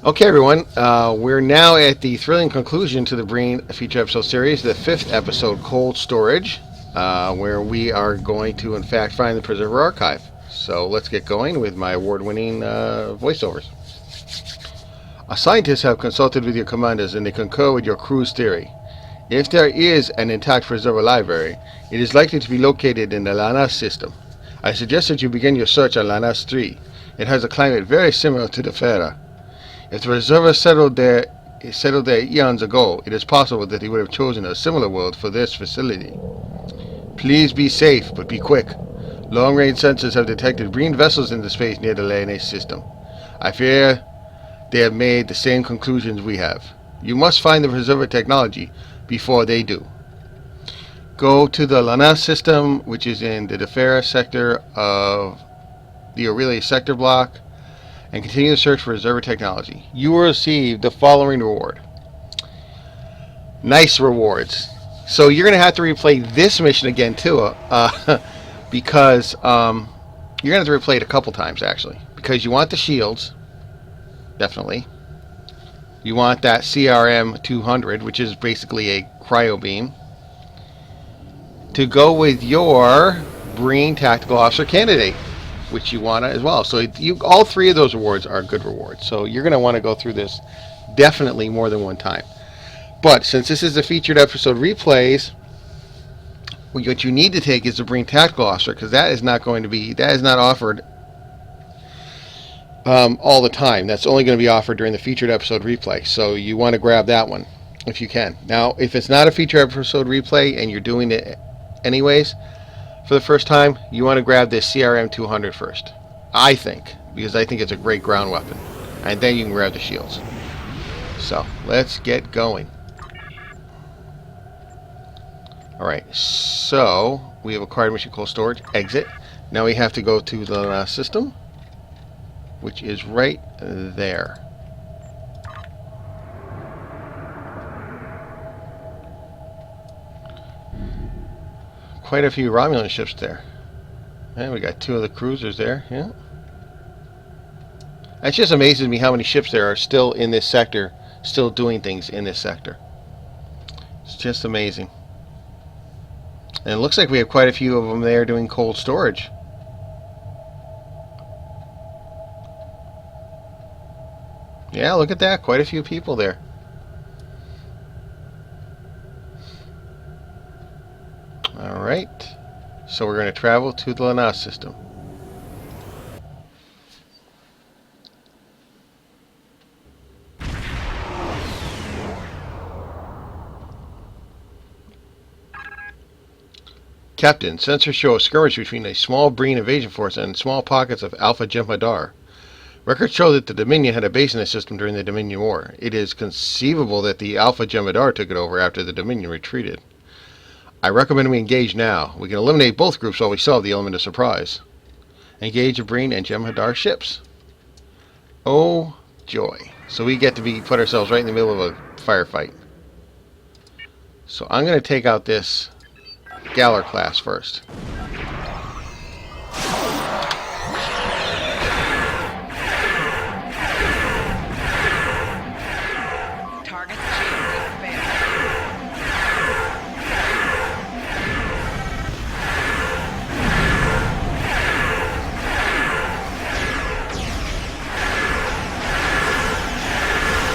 Okay, everyone, we're now at the thrilling conclusion to the Breen Featured Episode Series, the 5th episode, Cold Storage, where we are going to, in fact, find the Preserver Archive. So let's get going with my award-winning voiceovers. Scientists have consulted with your commanders and they concur with your crew's theory. If there is an intact Preserver library, it is likely to be located in the Lanas system. I suggest that you begin your search on Lanas 3. It has a climate very similar to the Fera. If the Preserver settled there eons ago, it is possible that he would have chosen a similar world for this facility. Please be safe, but be quick. Long-range sensors have detected green vessels in the space near the Lanas system. I fear they have made the same conclusions we have. You must find the Preserver technology before they do. Go to the Lanas system, which is in the Defera sector of the Aurelia sector block, and continue the search for Preserver technology. You will receive the following reward. Nice rewards. So you're going to have to replay this mission again too, because you're going to have to replay it a couple times actually, because you want the shields, definitely. You want that CRM 200, which is basically a cryo beam, to go with your Breen Tactical Officer candidate, which you want as well. So all three of those rewards are good rewards. So you're going to want to go through this definitely more than one time. But since this is a featured episode replays, what you need to take is the Breen Tactical Officer, because that is not offered all the time. That's only going to be offered during the featured episode replay. So you want to grab that one if you can. Now, if it's not a featured episode replay and you're doing it anyways, for the first time, you want to grab this CRM 200 first. I think, because I think it's a great ground weapon. And then you can grab the shields. So, let's get going. Alright, so we have acquired mission cold storage. Exit. Now we have to go to the system, which is right there. Quite a few Romulan ships there. And we got two of the cruisers there. Yeah. It just amazes me how many ships there are still in this sector, still doing things in this sector. It's just amazing. And it looks like we have quite a few of them there doing cold storage. Yeah, look at that. Quite a few people there. Alright, so we're going to travel to the Lanas system. Captain, sensors show a skirmish between a small Breen invasion force and small pockets of Alpha Jem'Hadar. Records show that the Dominion had a base in the system during the Dominion War. It is conceivable that the Alpha Jem'Hadar took it over after the Dominion retreated. I recommend we engage now. We can eliminate both groups while we solve the element of surprise. Engage the Breen and Jem'Hadar ships. Oh, joy. So we get to put ourselves right in the middle of a firefight. So I'm going to take out this Galler class first.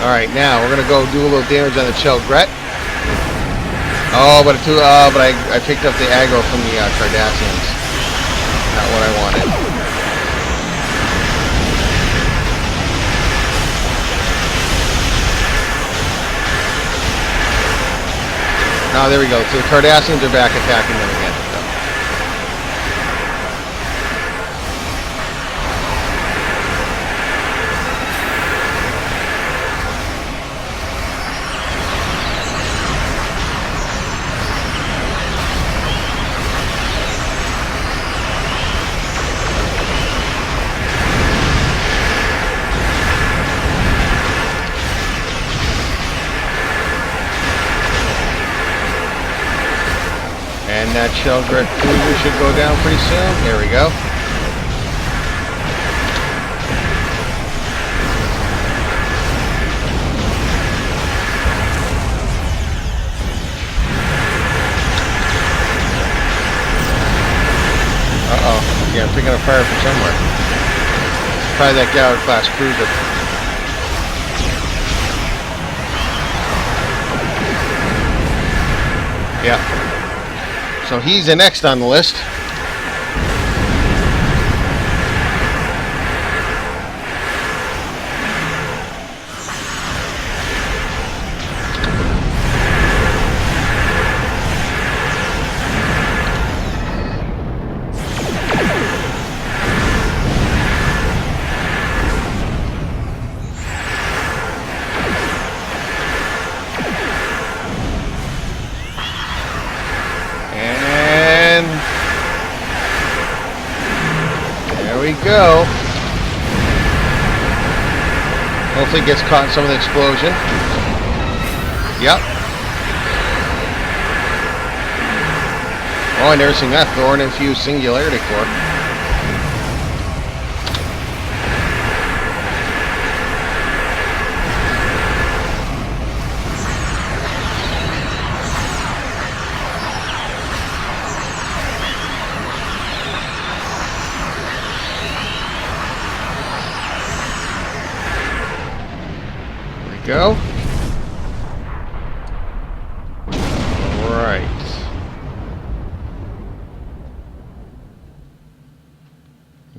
Alright, now we're going to go do a little damage on the Chel-Gret. Oh, but I picked up the aggro from the Cardassians. Not what I wanted. Oh, there we go. So the Cardassians are back attacking them again. And that Chel-Gret cruiser should go down pretty soon. There we go. fire from somewhere. Probably that Gallard class cruiser. Yeah. So he's the next on the list. Go. Hopefully gets caught in some of the explosion. Yep. Oh, I never seen that thorn-infused singularity core. Go. Right.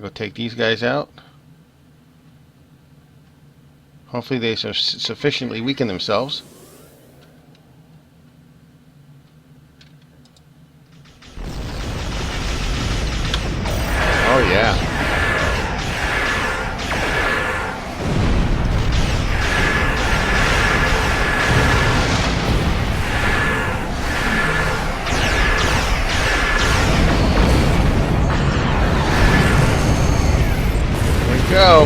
Go take these guys out. Hopefully they sufficiently weaken themselves. Oh yeah. Go.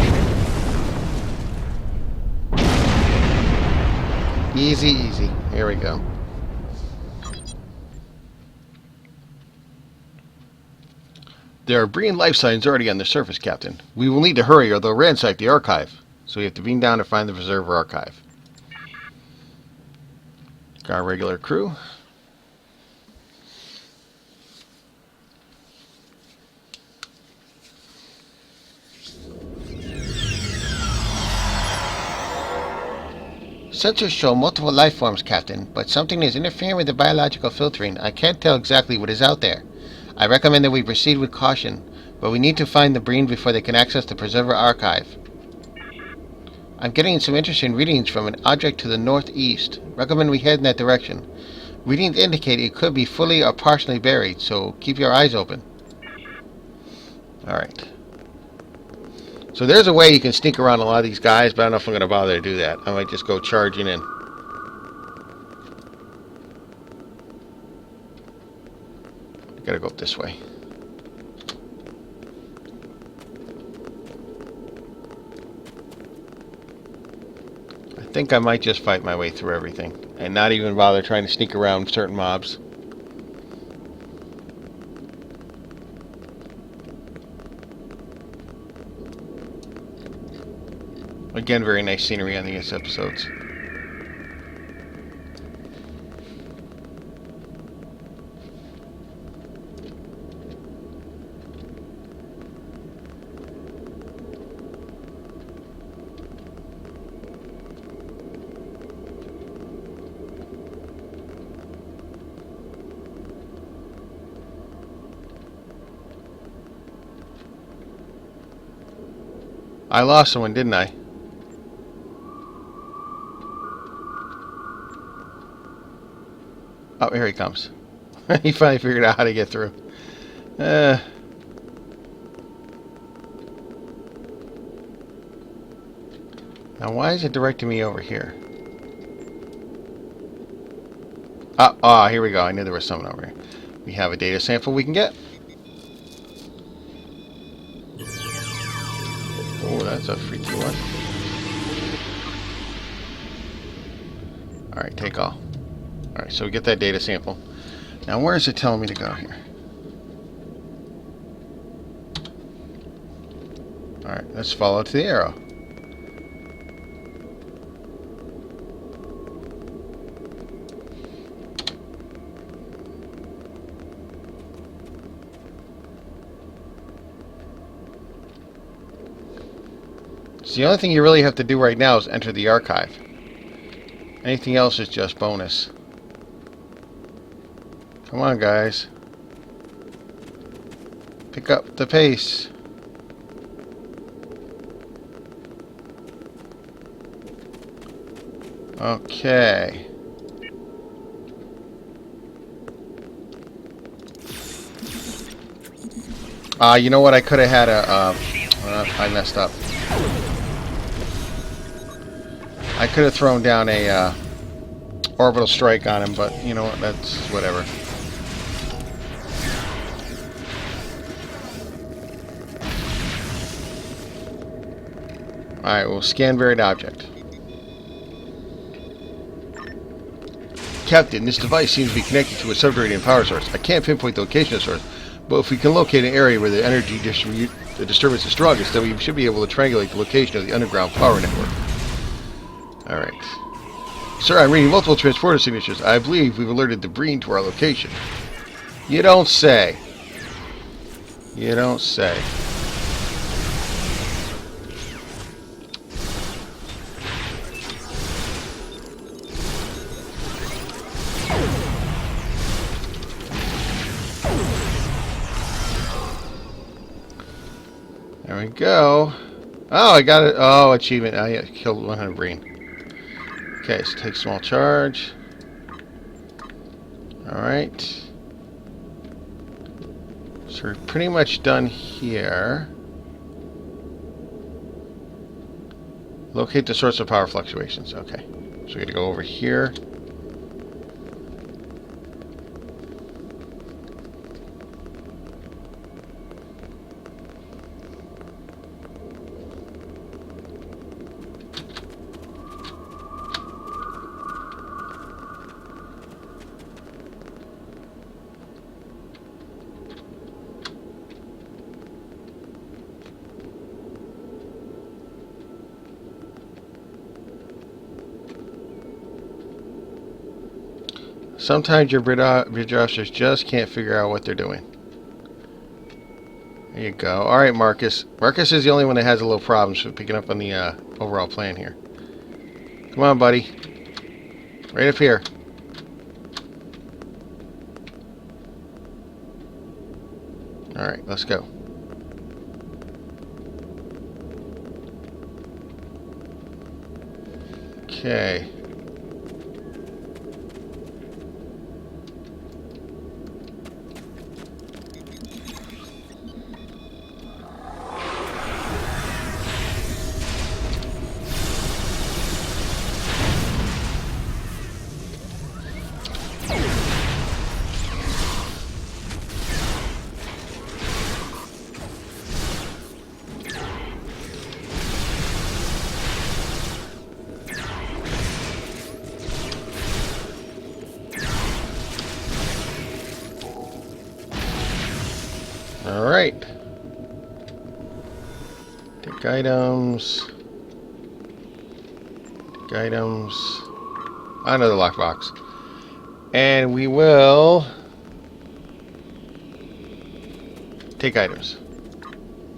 Easy, easy. Here we go. There are Breen life signs already on the surface, Captain. We will need to hurry or they'll ransack the archive. So we have to beam down to find the preserver archive. Got our regular crew. Sensors show multiple life forms, Captain, but something is interfering with the biological filtering. I can't tell exactly what is out there. I recommend that we proceed with caution, but we need to find the Breen before they can access the Preserver Archive. I'm getting some interesting readings from an object to the northeast. Recommend we head in that direction. Readings indicate it could be fully or partially buried, so keep your eyes open. Alright. So there's a way you can sneak around a lot of these guys, but I don't know if I'm going to bother to do that. I might just go charging in. Gotta go up this way. I think I might just fight my way through everything and not even bother trying to sneak around certain mobs. Again, very nice scenery on these episodes. I lost someone, didn't I? Oh, here he comes. He finally figured out how to get through. Now, why is it directing me over here? Oh, here we go. I knew there was someone over here. We have a data sample we can get. Oh, that's a freaky one. Alright, take all. Alright, so we get that data sample. Now, where is it telling me to go here? Alright, let's follow to the arrow. So the only thing you really have to do right now is enter the archive. Anything else is just bonus. Come on, guys. Pick up the pace. Okay. You know what? I could have had a... I messed up. I could have thrown down a orbital strike on him, but you know what? That's whatever. Alright, we'll scan buried object. Captain, this device seems to be connected to a subterranean power source. I can't pinpoint the location of the source, but if we can locate an area where the energy disturbance is strongest, then we should be able to triangulate the location of the underground power network. Alright. Sir, I'm reading multiple transporter signatures. I believe we've alerted the Breen to our location. You don't say. You don't say. There we go. Oh, I got it. Oh, achievement. I killed 100 Breen. Okay, so take small charge. Alright. So we're pretty much done here. Locate the source of power fluctuations. Okay. So we gotta go over here. Sometimes your bridge officers just can't figure out what they're doing. There you go. Alright, Marcus. Marcus is the only one that has a little problems with picking up on the overall plan here. Come on, buddy. Right up here. Alright, let's go. Okay. Alright. Take items. Take items. Another lockbox. And we will take items.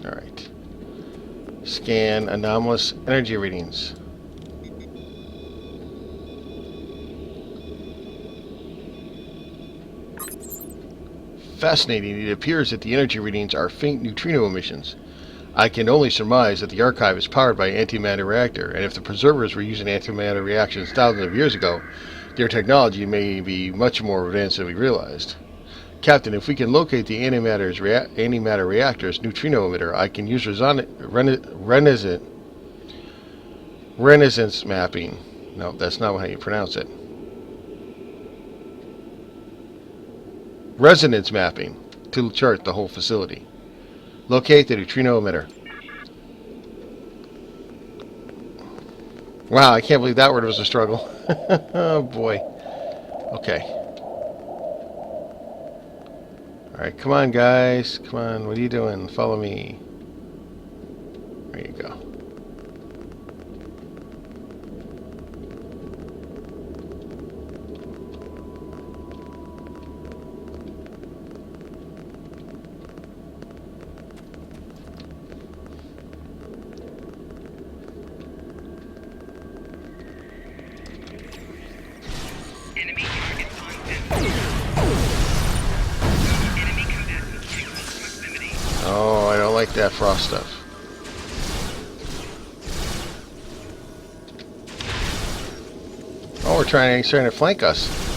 Alright. Scan anomalous energy readings. Fascinating. It appears that the energy readings are faint neutrino emissions. I can only surmise that the archive is powered by an antimatter reactor, and if the preservers were using antimatter reactions thousands of years ago, their technology may be much more advanced than we realized. Captain, if we can locate the antimatter reactor's neutrino emitter, I can use resonance mapping. No, that's not how you pronounce it. Resonance mapping to chart the whole facility. Locate the neutrino emitter. Wow, I can't believe that word was a struggle. Oh boy. Okay. Alright, come on guys. Come on, what are you doing? Follow me. There you go. like that frost stuff. Oh, he's trying to flank us.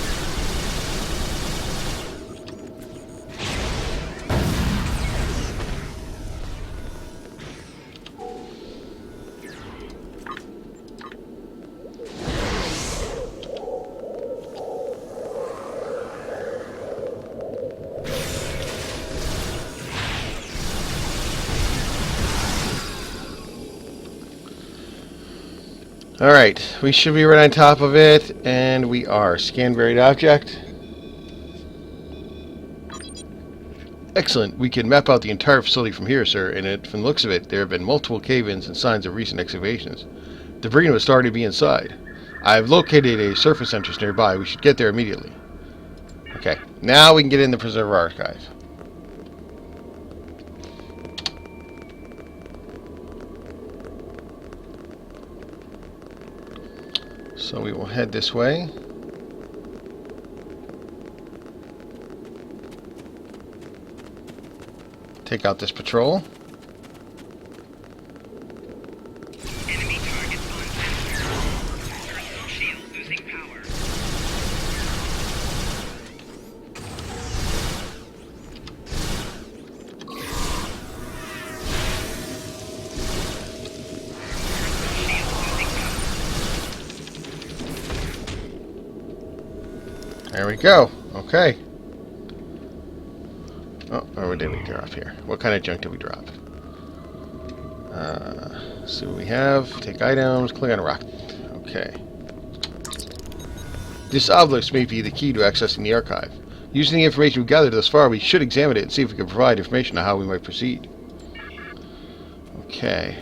Alright, we should be right on top of it, and we are. Scan buried object. Excellent. We can map out the entire facility from here, sir, and from the looks of it, there have been multiple cave-ins and signs of recent excavations. The Breen was starting to be inside. I have located a surface entrance nearby. We should get there immediately. Okay, now we can get in the Preserver Archive. So we will head this way. Take out this patrol. Enemy targets on sensor. Personal shield losing power. There we go. Okay. Oh, what did we drop here? What kind of junk did we drop? Let's see what we have. Take items. Click on a rock. Okay. This obelisk may be the key to accessing the archive. Using the information we've gathered thus far, we should examine it and see if we can provide information on how we might proceed. Okay.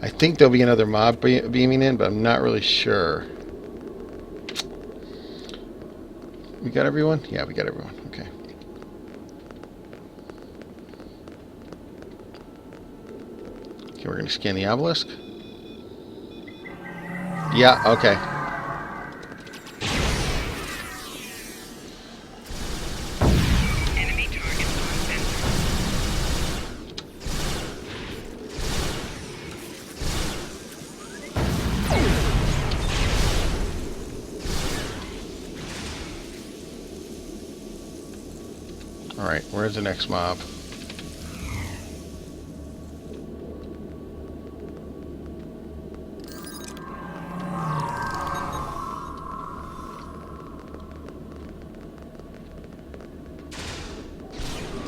I think there'll be another mob beaming in, but I'm not really sure. We got everyone? Yeah, we got everyone. Okay. Okay, we're going to scan the obelisk. Yeah, okay. Enemy targets on sensor. Alright, where's the next mob?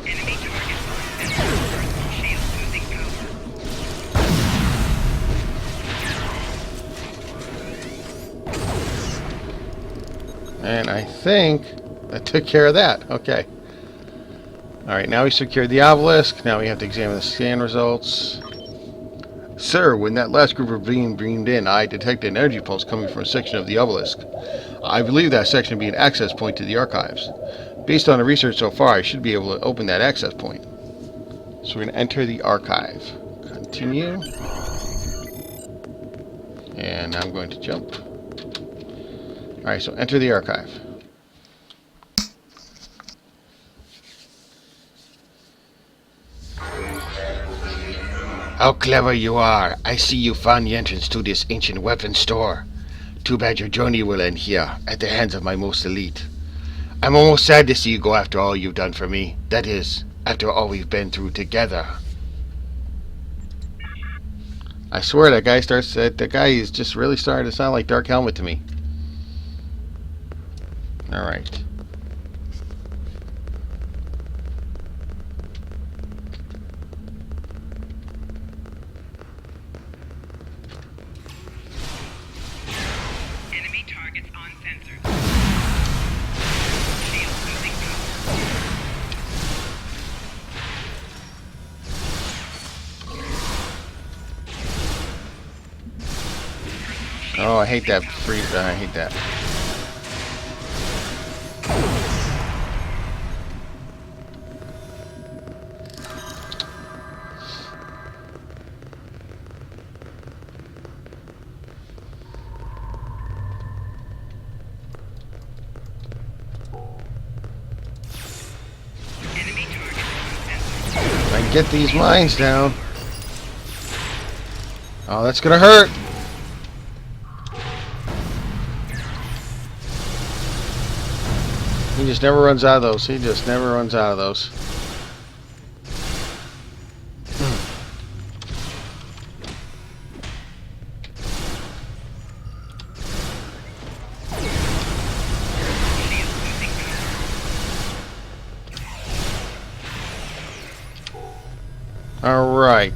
Enemy targets on sensor. Personal shield losing power. And I think that took care of that. Okay. Alright, now we secured the obelisk. Now we have to examine the scan results. Sir, when that last group of being beamed in, I detected an energy pulse coming from a section of the obelisk. I believe that section to be an access point to the archives. Based on the research so far, I should be able to open that access point. So we're going to enter the archive. Continue. And I'm going to jump. Alright, so enter the archive. How clever you are. I see you found the entrance to this ancient weapons store. Too bad your journey will end here, at the hands of my most elite. I'm almost sad to see you go after all you've done for me. That is, after all we've been through together. I swear that guy is just really starting to sound like Dark Helmet to me. Alright. Enemy targets on sensor. Shield losing power. Oh, I hate that freeze. I hate that. Enemy targets on sensor. I Get these mines down. Oh, that's gonna hurt. He just never runs out of those. He just never runs out of those. Alright.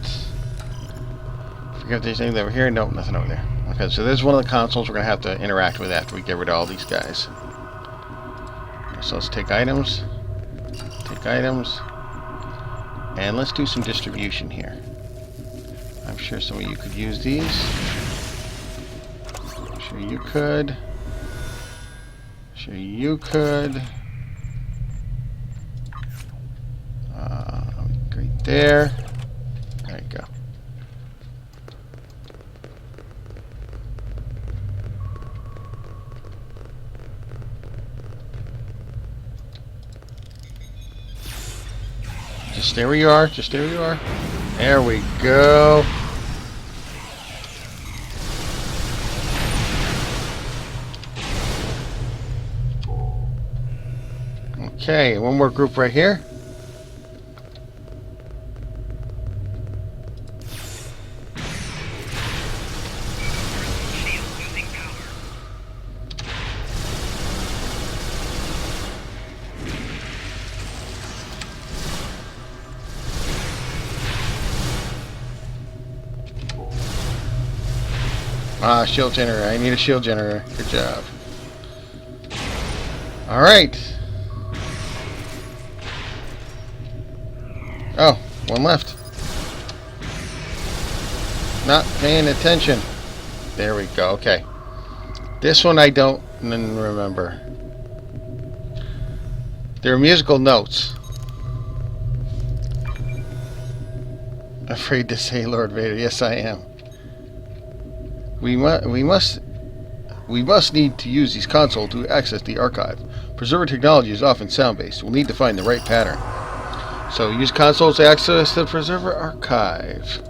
Forget if there's anything over here. Nope, nothing over there. Okay, so there's one of the consoles we're going to have to interact with after we get rid of all these guys. So let's take items. Take items. And let's do some distribution here. I'm sure some of you could use these. I'm sure you could. I'm sure you could. Right there. There you go. Just stay where you are. Just stay where you are. There we go. Okay, one more group right here. Ah, shield generator. I need a shield generator. Good job. Alright. Oh, one left. Not paying attention. There we go. Okay. This one I don't remember. There are musical notes. Afraid to say Lord Vader. Yes, I am. We must need to use these consoles to access the archive. Preserver technology is often sound-based. We'll need to find the right pattern. So use consoles to access the Preserver archive.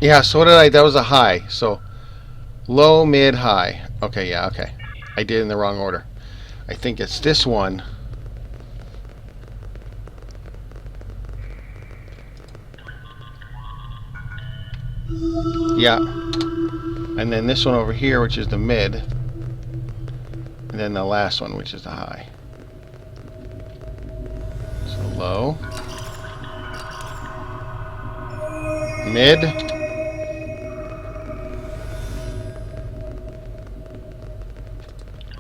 Yeah, so what did I... That was a high. So, low, mid, high. Okay, yeah, okay. I did it in the wrong order. I think it's this one. Yeah. And then this one over here, which is the mid. And then the last one, which is the high. So, low. Mid.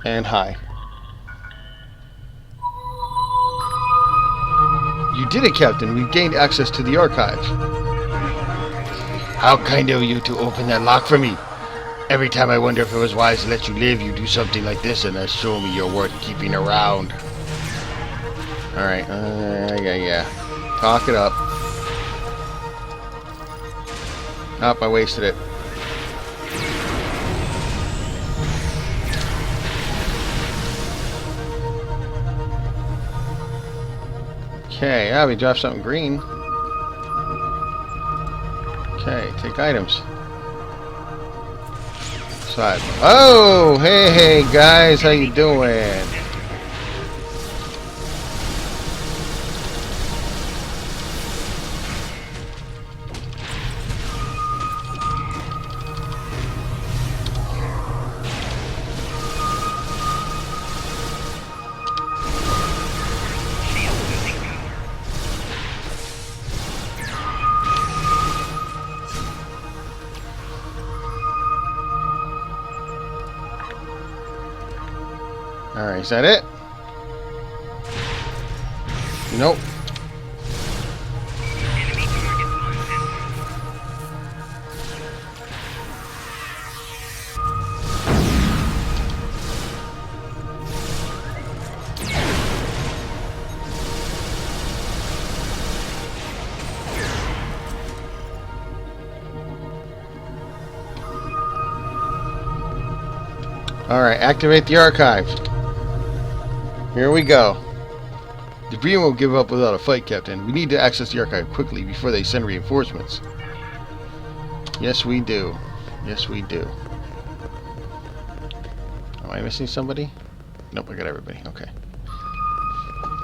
And high. You did it, Captain. We've gained access to the archive. How kind of you to open that lock for me. Every time I wonder if it was wise to let you live, you do something like this and show me you're worth keeping around. Alright, yeah. Talk it up. Oh, I wasted it. Okay, yeah, we dropped something green. Okay, take items. Side. Oh, hey guys, how you doing? Is that it? Nope. Enemy target on sensor. Alright, activate the archive. Here we go. The Breen won't give up without a fight, Captain. We need to access the archive quickly before they send reinforcements. Yes, we do. Yes, we do. Am I missing somebody? Nope, I got everybody. Okay.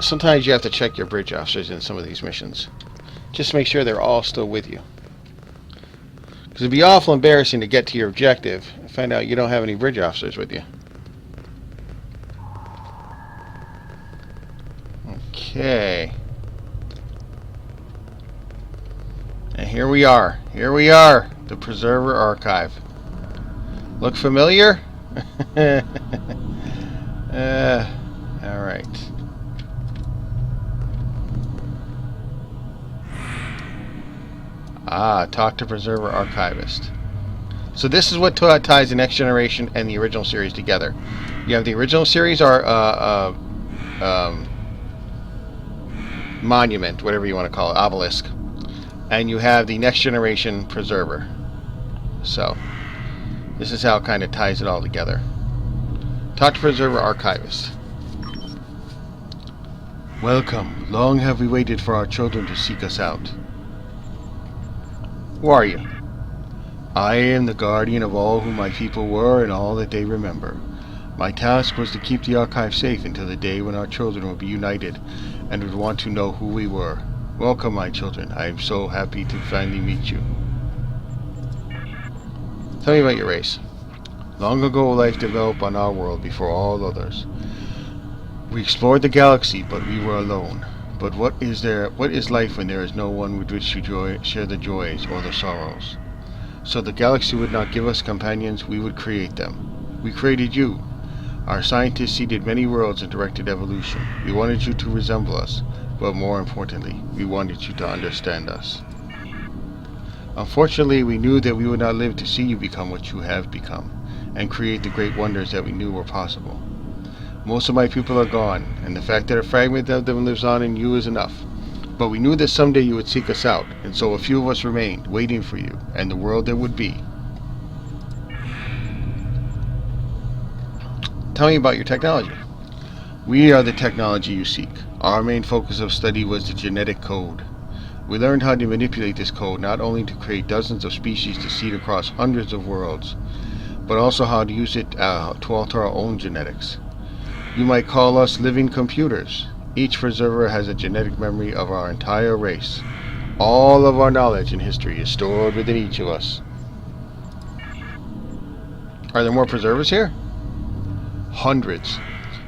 Sometimes you have to check your bridge officers in some of these missions. Just to make sure they're all still with you. Because it'd be awful embarrassing to get to your objective and find out you don't have any bridge officers with you. Okay. And here we are. Here we are. The Preserver Archive. Look familiar? Alright. Talk to Preserver Archivist. So this is what ties the Next Generation and the original series together. You have the original series, monument, whatever you want to call it, obelisk, and you have the Next Generation Preserver. So this is how it kind of ties it all together. Talk to Preserver Archivist. Welcome. Long have we waited for our children to seek us out. Who are you? I am the guardian of all who my people were and all that they remember. My task was to keep the archive safe until the day when our children will be united and would want to know who we were. Welcome, my children. I am so happy to finally meet you. Tell me about your race. Long ago, life developed on our world before all others. We explored the galaxy, but we were alone. But what is life when there is no one with which to share the joys or the sorrows? So the galaxy would not give us companions, we would create them. We created you. Our scientists seeded many worlds and directed evolution. We wanted you to resemble us, but more importantly, we wanted you to understand us. Unfortunately, we knew that we would not live to see you become what you have become, and create the great wonders that we knew were possible. Most of my people are gone, and the fact that a fragment of them lives on in you is enough. But we knew that someday you would seek us out, and so a few of us remained, waiting for you, and the world that would be. Tell me about your technology. We are the technology you seek. Our main focus of study was the genetic code. We learned how to manipulate this code not only to create dozens of species to seed across hundreds of worlds, but also how to use it to alter our own genetics. You might call us living computers. Each preserver has a genetic memory of our entire race. All of our knowledge and history is stored within each of us. Are there more preservers here? Hundreds.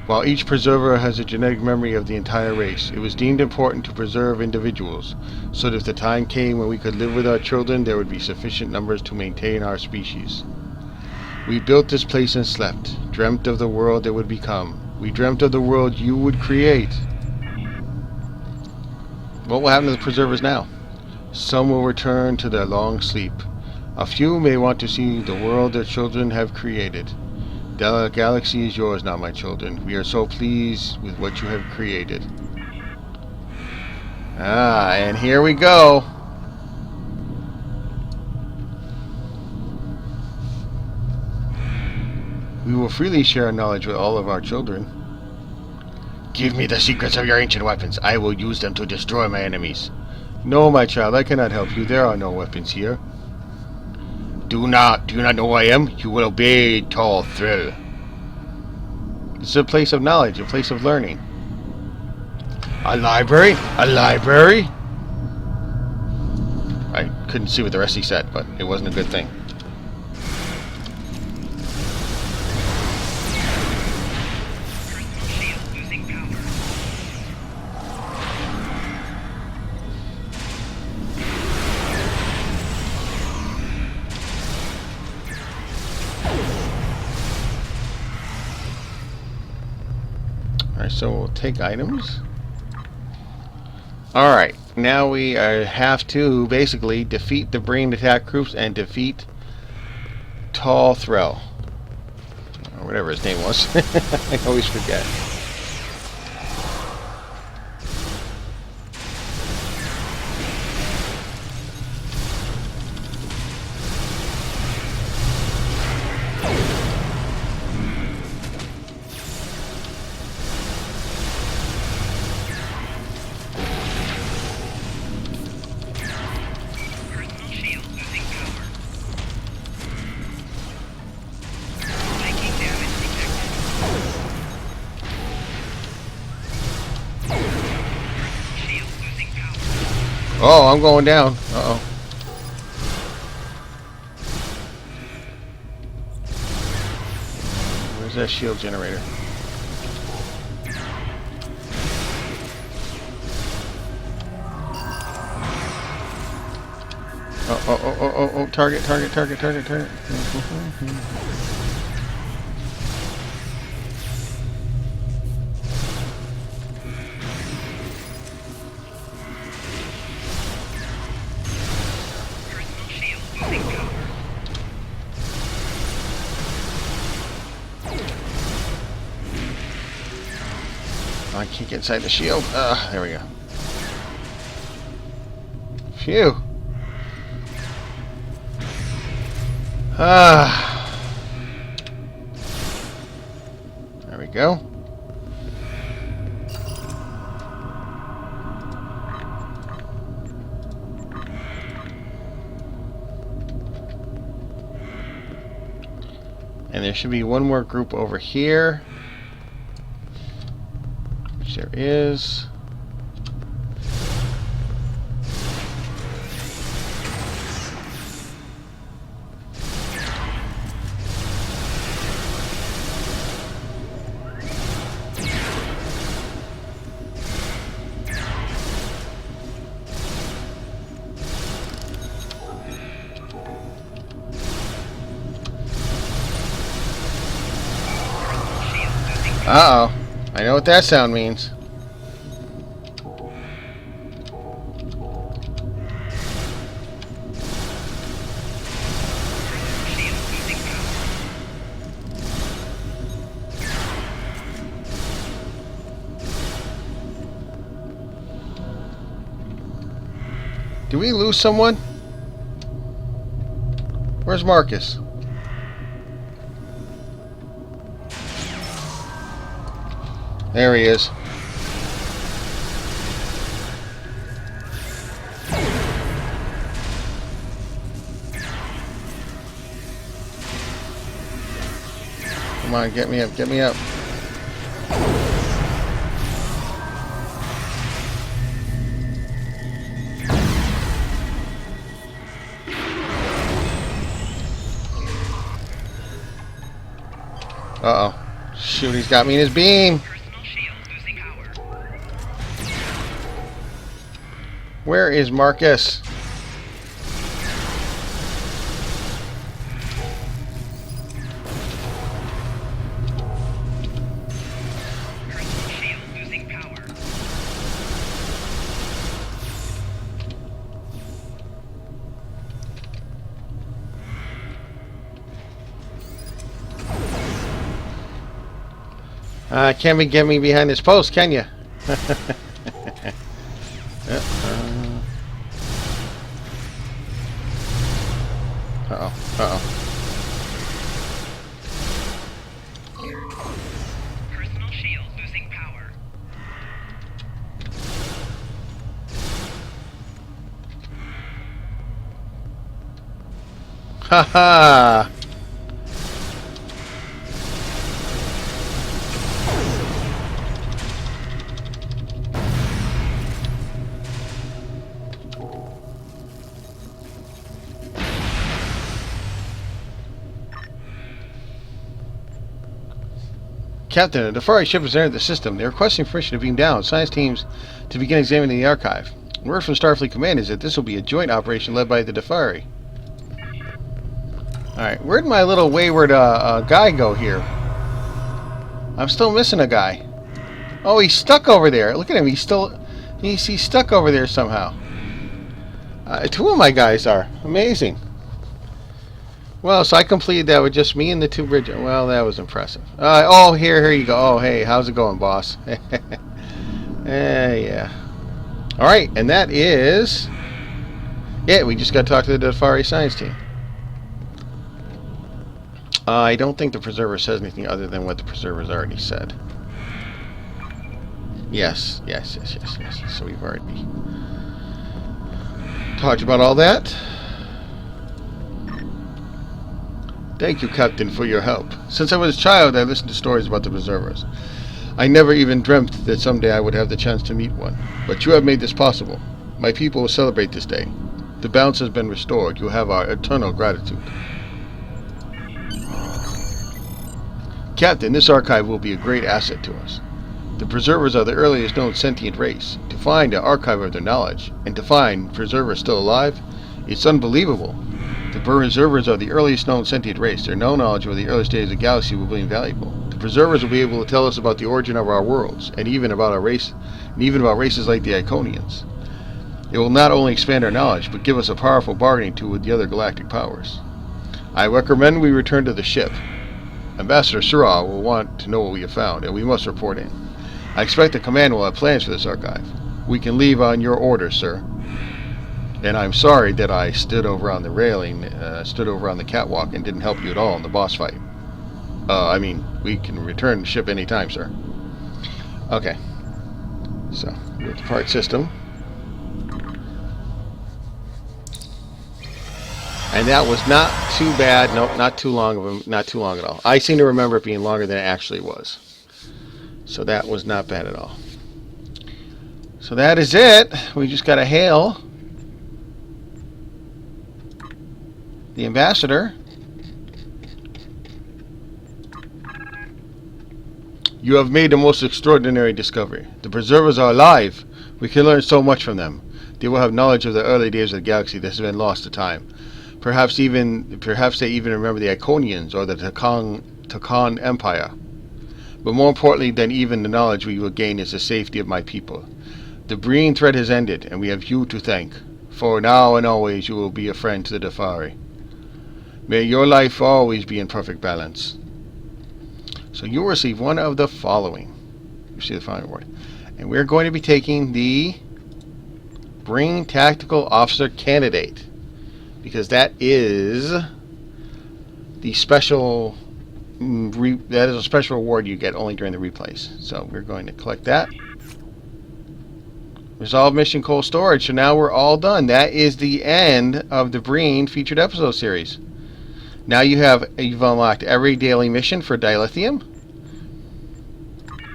While each preserver has a genetic memory of the entire race, it was deemed important to preserve individuals, so that if the time came when we could live with our children, there would be sufficient numbers to maintain our species. We built this place and slept, dreamt of the world that would become. We dreamt of the world you would create. What will happen to the preservers now? Some will return to their long sleep. A few may want to see the world their children have created. The galaxy is yours now, my children. We are so pleased with what you have created. And here we go. We will freely share our knowledge with all of our children. Give me the secrets of your ancient weapons. I will use them to destroy my enemies. No, my child, I cannot help you. There are no weapons here. Do you not know who I am? You will obey Thot Trel. This is a place of knowledge, a place of learning. A library? A library? I couldn't see what the rest he said, but it wasn't a good thing. Crystal shield losing power. So we'll take items. Alright, now we have to basically defeat the Breen attack groups and defeat Thot Trel. Or whatever his name was. I always forget. Oh, I'm going down. Uh-oh. Where's that shield generator? Oh, target. I can't get inside the shield. There we go. Phew. There we go. And there should be one more group over here. Which there is. Uh-oh. I know what that sound means. Did we lose someone? Where's Marcus? There he is. Come on, get me up, get me up. Uh-oh. Shoot, he's got me in his beam. Where is Marcus? Can't be getting me behind this post, can you? Uh-oh. Personal shield losing power. Ha-ha! Captain, a Defari ship has entered the system. They are requesting permission to beam down. Science teams to begin examining the archive. Word from Starfleet Command is that this will be a joint operation led by the Defari. Alright, where'd my little wayward guy go here? I'm still missing a guy. Oh, he's stuck over there. Look at him. He's stuck over there somehow. Two of my guys are. Amazing. Well, so I completed that with just me and the two bridges. Well, that was impressive. Oh, here you go. Oh, hey, how's it going, boss? Yeah. All right, and that is it. We just got to talk to the Defari science team. I don't think the preserver says anything other than what the preserver's already said. Yes. So we've already talked about all that. Thank you, Captain, for your help. Since I was a child, I listened to stories about the preservers. I never even dreamt that someday I would have the chance to meet one. But you have made this possible. My people will celebrate this day. The balance has been restored. You have our eternal gratitude. Captain, this archive will be a great asset to us. The preservers are the earliest known sentient race. To find an archive of their knowledge, and to find preservers still alive, it's unbelievable. The preservers are the earliest known sentient race. Their known knowledge of the earliest days of the galaxy will be invaluable. The preservers will be able to tell us about the origin of our worlds, and even about our race, and even about races like the Iconians. It will not only expand our knowledge, but give us a powerful bargaining tool with the other galactic powers. I recommend we return to the ship. Ambassador Surah will want to know what we have found, and we must report in. I expect the command will have plans for this archive. We can leave on your orders, sir. And I'm sorry that I stood over on the railing, stood over on the catwalk and didn't help you at all in the boss fight. We can return the ship anytime, sir. Okay. So, we have the part system. And that was not too bad. Nope, not too long at all. I seem to remember it being longer than it actually was. So that was not bad at all. So that is it. We just got to hail the ambassador. You have made the most extraordinary discovery. The preservers are alive. We can learn so much from them. They will have knowledge of the early days of the galaxy that has been lost to time. Perhaps they even remember the Iconians or the Takan Empire. But more importantly than even the knowledge we will gain is the safety of my people. The Breen threat has ended, and we have you to thank. For now and always you will be a friend to the Defari. May your life always be in perfect balance. So you will receive one of the following. You see the following reward. And we're going to be taking the Breen Tactical Officer Candidate. Because that is the special... that is a special reward you get only during the replays. So we're going to collect that. Resolve mission cold storage. So now we're all done. That is the end of the Breen Featured Episode Series. Now you've unlocked every daily mission for dilithium.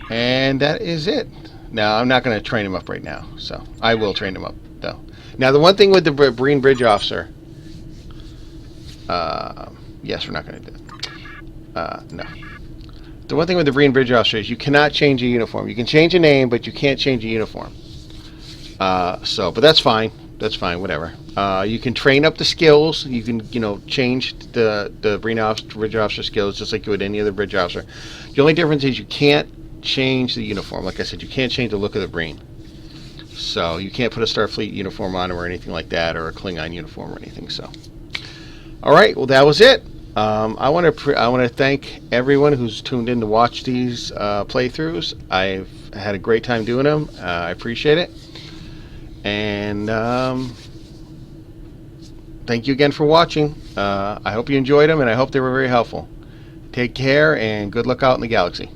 And that is it. Now I'm not going to train him up right now. So I will train him up though. Now the one thing with the Breen Bridge Officer. Yes, we're not going to do it. No. The one thing with the Breen Bridge Officer is you cannot change a uniform. You can change a name, but you can't change a uniform. But that's fine. That's fine. Whatever. You can train up the skills. You can, change the Bridge Officer skills just like you would any other Bridge Officer. The only difference is you can't change the uniform. Like I said, you can't change the look of the Breen. So you can't put a Starfleet uniform on him or anything like that, or a Klingon uniform or anything. So, all right. Well, that was it. I want to thank everyone who's tuned in to watch these playthroughs. I've had a great time doing them. I appreciate it. And thank you again for watching. I hope you enjoyed them, and I hope they were very helpful. Take care, and good luck out in the galaxy.